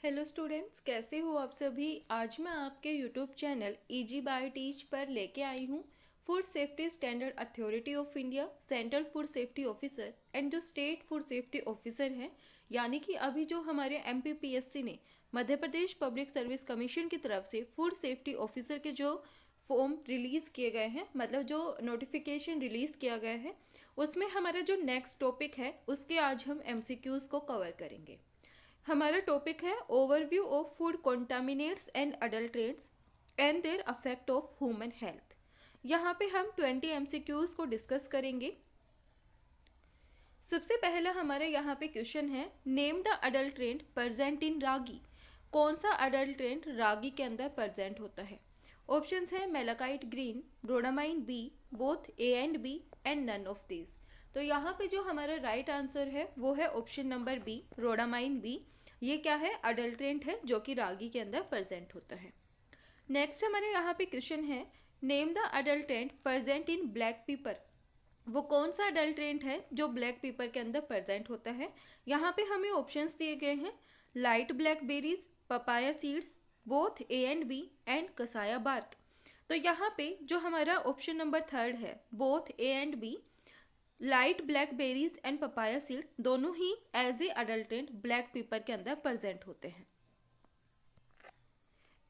Hello students, कैसे हो आप सभी। आज मैं आपके YouTube channel easy bio teach पर लेके आई हूँ food safety standard authority of India, central food safety officer and जो स्टेट फूड सेफ्टी ऑफिसर हैं, यानी कि अभी जो हमारे MPPSC ने Madhya Pradesh public service commission की तरफ से फूड सेफ्टी ऑफिसर के जो फॉर्म रिलीज़ किए गए हैं, मतलब जो नोटिफिकेशन रिलीज़ किया गया है, उसमें हमारा जो नेक्स्ट टॉपिक है उसके आज हम MCQs को कवर करेंगे। हमारा टॉपिक है overview of food contaminants and adulterants and their effect of human health. यहाँ पे हम 20 MCQs को डिस्कस करेंगे। सबसे पहला हमारे यहाँ पे क्वेश्चन है, name the adulterant present in ragi. कौन सा अडल्ट्रेंट रागी के अंदर प्रेजेंट होता है। ऑप्शंस है malachite green, rhodamine B, both A and B and none of these. तो यहाँ पे जो हमारा राइट आंसर है वो है option number B, rhodamine B. ये क्या है, अडल्ट्रेंट है जो कि रागी के अंदर प्रेजेंट होता है। नेक्स्ट हमारे यहाँ पे क्वेश्चन है, name the adulterant present in black pepper. वो कौन सा अडल्ट्रेंट है जो ब्लैक पेपर के अंदर प्रेजेंट होता है। यहाँ पे हमें ऑप्शंस दिए गए हैं, light blackberries, papaya seeds, both A and B and cassia bark. तो यहाँ पे जो हमारा ऑप्शन नंबर थर्ड है, both A and B, light blackberries and papaya seed, दोनों ही as a adulterant black pepper के अंदर प्रेजेंट होते हैं।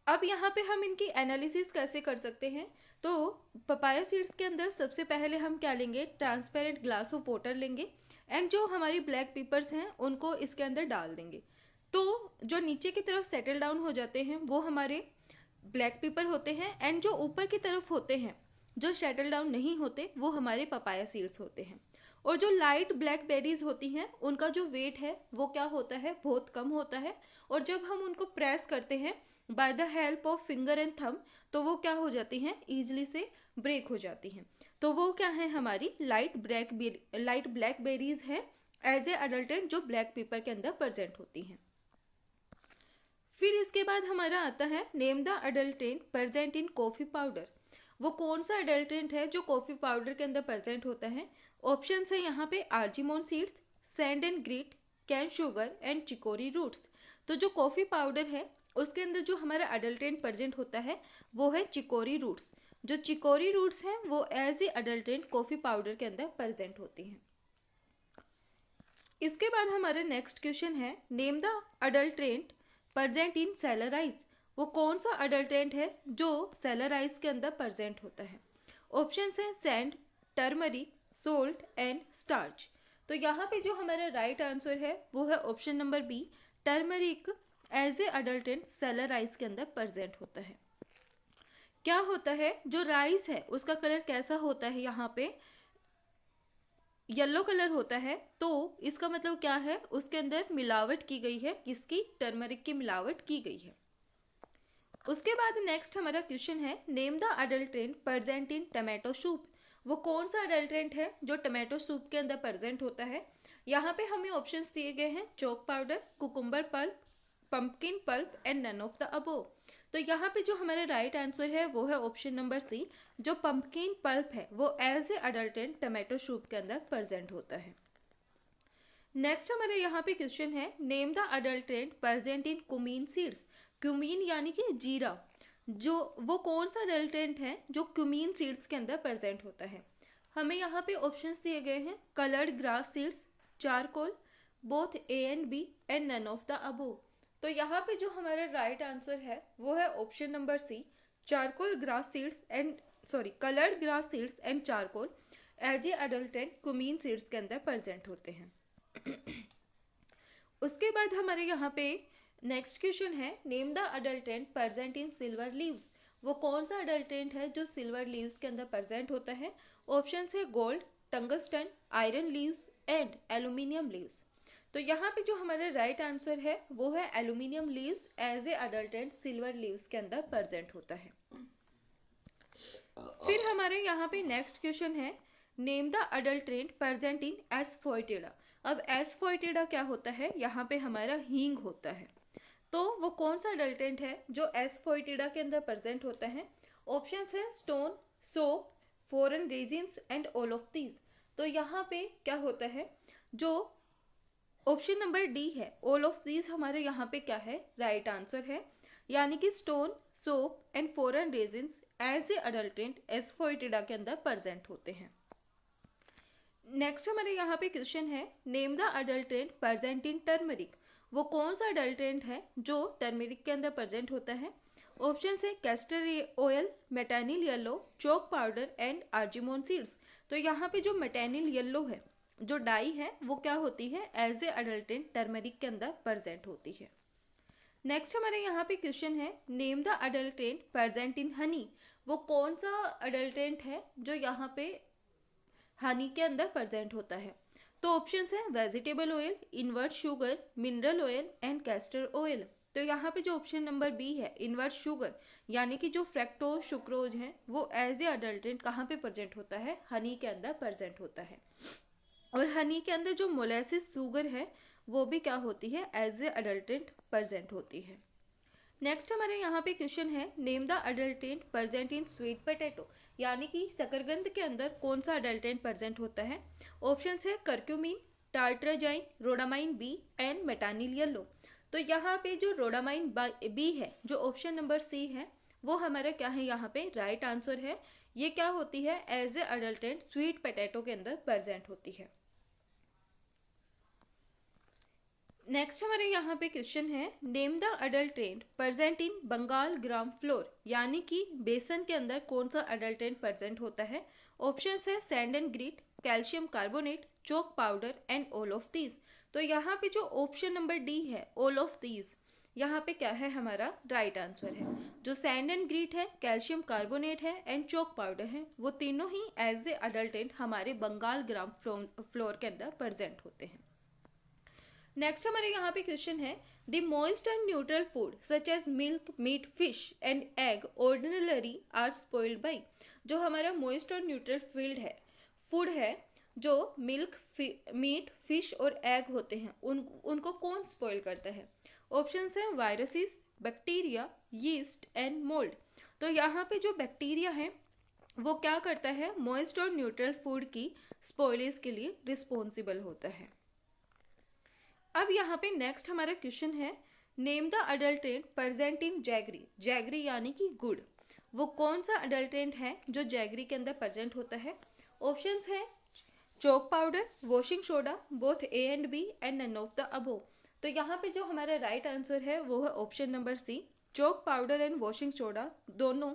अब यहाँ पे हम इनकी एनालिसिस कैसे कर सकते हैं। तो पपाया सीड्स के अंदर सबसे पहले हम क्या लेंगे, ट्रांसपेरेंट ग्लास ऑफ वाटर लेंगे एंड जो हमारी ब्लैक पेपर्स हैं उनको इसके अंदर डाल देंगे। तो जो नीचे की तरफ सेटल डाउन हो जाते हैं वो हमारे ब्लैक पेपर होते हैं एंड जो ऊपर की तरफ होते हैं, जो सेटल डाउन नहीं होते, वो हमारे पपाया सीड्स होते हैं। और जो लाइट ब्लैकबेरीज होती हैं उनका जो वेट है वो क्या होता है, बहुत कम होता है। और जब हम उनको प्रेस करते हैं by the help of finger and thumb, तो वो क्या हो जाती हैं, ईजिली से ब्रेक हो जाती हैं। तो वो क्या है, हमारी लाइट ब्लैकबेरीज है एज ए अडल्टेंट जो ब्लैक पेपर के अंदर प्रेजेंट होती हैं। फिर इसके बाद हमारा आता है, name the adulterant present in coffee powder. वो कौन सा अडल्टेंट है जो कॉफी पाउडर के अंदर प्रेजेंट होता है। ऑप्शन है यहाँ पे argemone seeds, sand and grit, cane sugar and chicory roots. तो जो कॉफी पाउडर है उसके अंदर जो हमारा अडल्टेंट प्रेजेंट होता है वो है चिकोरी रूट्स। जो चिकोरी रूट्स हैं वो as a adulterant coffee powder के अंदर प्रेजेंट होती हैं। इसके बाद हमारा नेक्स्ट क्वेश्चन है, name the adulterant present in celeries. वो कौन सा अडल्ट्रेंट है जो सेलराइज के अंदर प्रेजेंट होता है। ऑप्शंस हैं sand, turmeric, salt and starch. तो यहाँ पे जो हमारा राइट आंसर है वो है option number B, turmeric as a adulterant celeries के अंदर प्रेजेंट होता है। क्या होता है, जो राइस है उसका कलर कैसा होता है, यहाँ पे येलो कलर होता है। तो इसका मतलब क्या है, उसके अंदर मिलावट की गई है, किसकी, टर्मरिक की मिलावट की गई है। उसके बाद नेक्स्ट हमारा क्वेश्चन है, name the adulterant present in tomato soup. वो कौन सा अडल्ट्रेंट है जो टमाटो सूप के अंदर प्रेजेंट होता है। यहाँ पे हमें ऑप्शंस दिए गए हैं, chalk powder, cucumber pulp, pumpkin pulp and none of the above. तो यहाँ पे जो हमारा राइट आंसर है वो है ऑप्शन नंबर सी, जो पंपकिन पल्प है वो as a adulterant tomato soup के अंदर प्रेजेंट होता है। नेक्स्ट हमारे यहाँ पे क्वेश्चन है, name the adulterant present in cumin seeds. Cumin यानी कि जीरा, जो वो कौन सा अडल्ट्रेंट है जो क्यूमीन सीड्स के अंदर प्रेजेंट होता है। हमें यहाँ पे ऑप्शंस दिए गए हैं, coloured grass seeds, charcoal, both A and B and none of the above. तो यहाँ पे जो हमारा राइट आंसर है वो है option number C, charcoal grass seeds and coloured grass seeds and charcoal as a adulterant cumin seeds के अंदर प्रेजेंट होते हैं। उसके बाद हमारे यहाँ पे नेक्स्ट क्वेश्चन है, name the adulterant present in silver leaves. वो कौन सा अडल्ट्रेंट है जो सिल्वर लीव्स के अंदर प्रेजेंट होता है। ऑप्शन है gold, tungsten, iron leaves and aluminium leaves. तो यहाँ पे जो हमारा राइट आंसर है वो है aluminium leaves as a adulterant silver leaves के अंदर प्रेजेंट होता है। फिर हमारे यहाँ पे नेक्स्ट क्वेश्चन है, name the adulterant present in asafoetida. अब एस्फोइटिडा क्या होता है, यहाँ पे हमारा हींग होता है। तो वो कौन सा अडल्ट्रेंट है जो एस्फोइटिडा के अंदर प्रेजेंट होता है। ऑप्शंस है stone, soap, foreign resins and all of these. तो यहाँ पे क्या होता है, जो ऑप्शन नंबर डी है ऑल ऑफ दीज हमारे यहाँ पे क्या है, राइट आंसर है। यानी कि stone, soap and foreign resins as a adulterant asafoetida के अंदर प्रेजेंट होते हैं। नेक्स्ट हमारे यहाँ पे क्वेश्चन है, name the adulterant present in turmeric. वो कौन सा अडल्ट्रेंट है जो टर्मरिक के अंदर प्रेजेंट होता है? ऑप्शन है castor oil, metanil yellow, chalk powder and argemone seeds. तो यहाँ पे जो मेटानिल येलो है, जो डाई है, वो क्या होती है, एज ए अडल्ट्रेंट टर्मरिक के अंदर प्रेजेंट होती है। नेक्स्ट हमारे यहाँ पे क्वेश्चन है, नेम द अडल्ट्रेंट प्रेजेंट इन हनी। वो कौन सा अडल्ट्रेंट है जो यहाँ पे हनी के अंदर प्रेजेंट होता है? तो ऑप्शंस है vegetable oil, invert sugar, mineral oil and castor oil. तो यहाँ पे जो ऑप्शन नंबर बी है, इनवर्ट शुगर, यानी कि जो फ्रैक्टोज सुक्रोज है, वो एज ए अडल्ट्रेंट कहाँ पे प्रेजेंट होता है, हनी के अंदर प्रेजेंट होता है। और हनी के अंदर जो मोलेसिस शुगर है, वो भी क्या होती है, एज ए अडल्ट्रेंट प्रेजेंट होती है। नेक्स्ट हमारे यहाँ पे क्वेश्चन है, name the adulterant present in sweet potato. यानी कि शकरकंद के अंदर कौन सा अडल्ट्रेंट प्रेजेंट होता है? ऑप्शन है curcumin, tartrazine, rhodamine B and metanil yellow. तो यहाँ पे जो रोडामाइन बी है, जो ऑप्शन नंबर सी है, वो हमारा क्या है, यहाँ पे राइट आंसर है। ये क्या होती है, as a adulterant sweet potato के अंदर प्रेजेंट होती है। नेक्स्ट हमारे यहाँ पे क्वेश्चन है, name the adulterant present in Bengal gram flour. यानी कि बेसन के अंदर कौन सा अडल्ट्रेंट प्रेजेंट होता है? ऑप्शंस है sand and grit, calcium carbonate, chalk powder and all of these. तो यहाँ पे जो ऑप्शन नंबर डी है, ऑल ऑफ दीज, यहाँ पे क्या है, हमारा राइट आंसर है। जो सैंड एंड ग्रीट है, कैल्शियम कार्बोनेट है एंड चोक पाउडर है, वो तीनों ही एज ए अडल्ट्रेंट हमारे बंगाल ग्राम फ्लोर के अंदर प्रेजेंट होते हैं। नेक्स्ट हमारे यहाँ पे क्वेश्चन है, the moist and neutral food such as milk, meat, fish and egg ordinary are spoiled by. जो हमारा मोइस्ट और न्यूट्रल फूड है, जो मिल्क, मीट, फिश और एग होते हैं, उनको कौन स्पॉइल करता है? ऑप्शंस हैं viruses, bacteria, yeast and mould. तो यहाँ पे जो बैक्टीरिया है, वो क्या करता है, मोइस्ट और न्यूट्रल फूड की स्पॉइलेज के लिए रिस्पॉन्सिबल होता है। अब यहाँ पे नेक्स्ट हमारा क्वेश्चन है, name the adulterant present in jaggery. Jaggery यानी कि गुड़, वो कौन सा अडल्ट्रेंट है जो जैगरी के अंदर प्रेजेंट होता है? ऑप्शंस है chalk powder, washing soda, both A and B and none of the above. तो यहाँ पे जो हमारा राइट आंसर है, वो है option number C, chalk powder and washing soda दोनों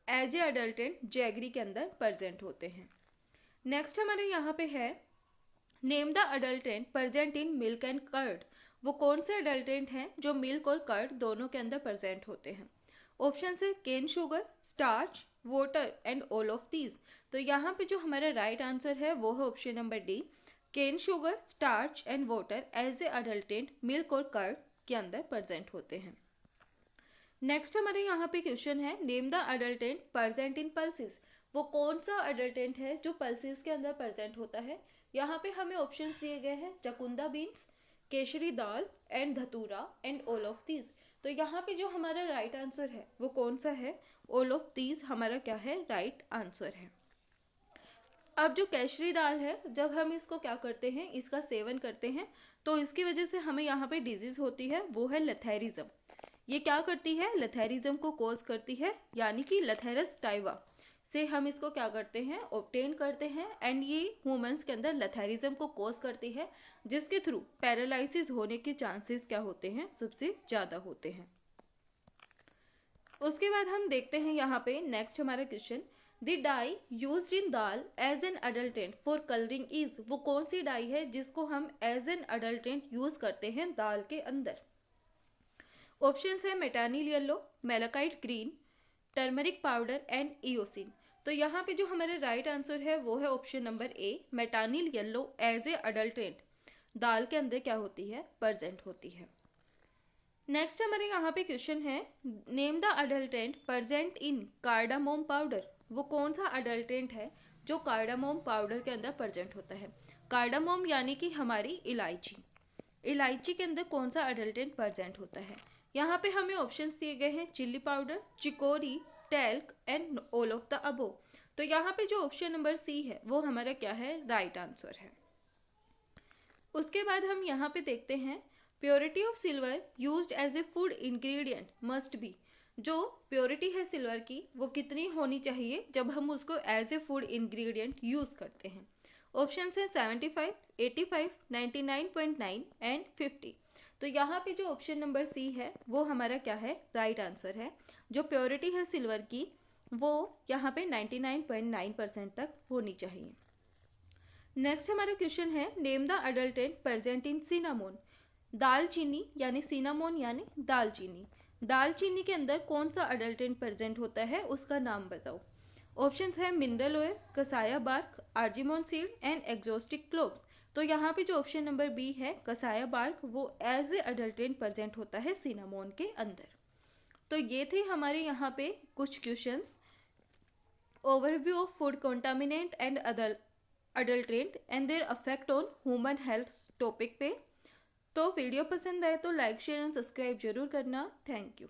एज ए अडल्ट्रेंट जैगरी के अंदर प्रेजेंट होते हैं। नेक्स्ट हमारे यहाँ पे है, name the adulterant present in milk and curd. वो कौन से अडल्ट्रेंट हैं जो मिल्क और कर्ड दोनों के अंदर प्रेजेंट होते हैं? ऑप्शन है cane sugar, starch, water and all of these. तो यहाँ पे जो हमारा राइट आंसर है, वो है option number D, cane sugar, starch and water as a adulterant milk और कर्ड के अंदर प्रेजेंट होते हैं। नेक्स्ट हमारे यहाँ पे क्वेश्चन है, name the adulterant present in pulses. वो कौन सा अडल्ट्रेंट है जो पल्सेस के अंदर प्रेजेंट होता है? यहाँ पे हमें ऑप्शंस दिए गए हैं चकुंदा बीन्स, केसरी दाल एंड धतूरा एंड ऑल ऑफ दीज। तो यहाँ पे जो हमारा राइट आंसर है, वो कौन सा है, ऑल ऑफ दीज हमारा क्या है, राइट आंसर है। अब जो केसरी दाल है, जब हम इसको क्या करते हैं, इसका सेवन करते हैं, तो इसकी वजह से हमें यहाँ पे डिजीज होती है, वो है लथेरिज्म। ये क्या करती है, लथेरिज्म को कॉज करती है, यानी कि लथेरस टाइवा से हम इसको क्या करते हैं, ऑब्टेन करते हैं एंड ये ह्यूमंस के अंदर लथेरिज्म को कॉज करती है, जिसके थ्रू पैरालिसिस होने के चांसेस क्या होते हैं, सबसे ज़्यादा होते हैं। उसके बाद हम देखते हैं यहाँ पे नेक्स्ट हमारा question, the dye used in dal as an adulterant for colouring is. वो कौन सी डाई है जिसको हम एज एन अडल्ट्रेंट यूज करते हैं दाल के अंदर? ऑप्शंस है metanil yellow, malachite green, turmeric powder and eosin. तो यहाँ पे जो हमारा राइट आंसर है, वो है option number A, metanil yellow as a adulterant दाल के अंदर क्या होती है, प्रेजेंट होती है। नेक्स्ट हमारे यहाँ पे क्वेश्चन है, name the adulterant present in cardamom powder. वो कौन सा अडल्ट्रेंट है जो कार्डामोम पाउडर के अंदर प्रेजेंट होता है? कार्डामोम यानी कि हमारी इलायची, इलायची के अंदर कौन सा अडल्ट्रेंट प्रेजेंट होता है? यहाँ पे हमें ऑप्शंस दिए गए हैं chilli powder, chicory, talc and all of the above. तो यहाँ पे जो ऑप्शन नंबर सी है, वो हमारा क्या है, राइट आंसर है। उसके बाद हम यहाँ पे देखते हैं purity of silver used as a food ingredient must be. जो प्योरिटी है सिल्वर की वो कितनी होनी चाहिए जब हम उसको as a food ingredient use करते हैं। ऑप्शन है 75, 85, 99.9 एंड 50। तो यहाँ पे जो ऑप्शन नंबर सी है वो हमारा क्या है, राइट आंसर है। जो प्योरिटी है सिल्वर की वो यहाँ पे 99.9% तक होनी चाहिए। नेक्स्ट हमारा क्वेश्चन है name the adulterant present in cinnamon. दालचीनी यानी सिनामोन यानी दालचीनी। दालचीनी के अंदर कौन सा अडल्टेंट प्रेजेंट होता है उसका नाम बताओ। ऑप्शंस है mineral oil, cassia bark, argemone seed and exhausted cloves. तो यहाँ पे जो ऑप्शन नंबर बी है कसाया बार्क वो एज ए अडल्टेंट प्रेजेंट होता है सिनामोन के अंदर। तो ये थे हमारे यहाँ पे कुछ questions overview of food contaminant and adulterant and their affect on human health topic पे। तो वीडियो पसंद आए तो लाइक शेयर एंड सब्सक्राइब जरूर करना। Thank you.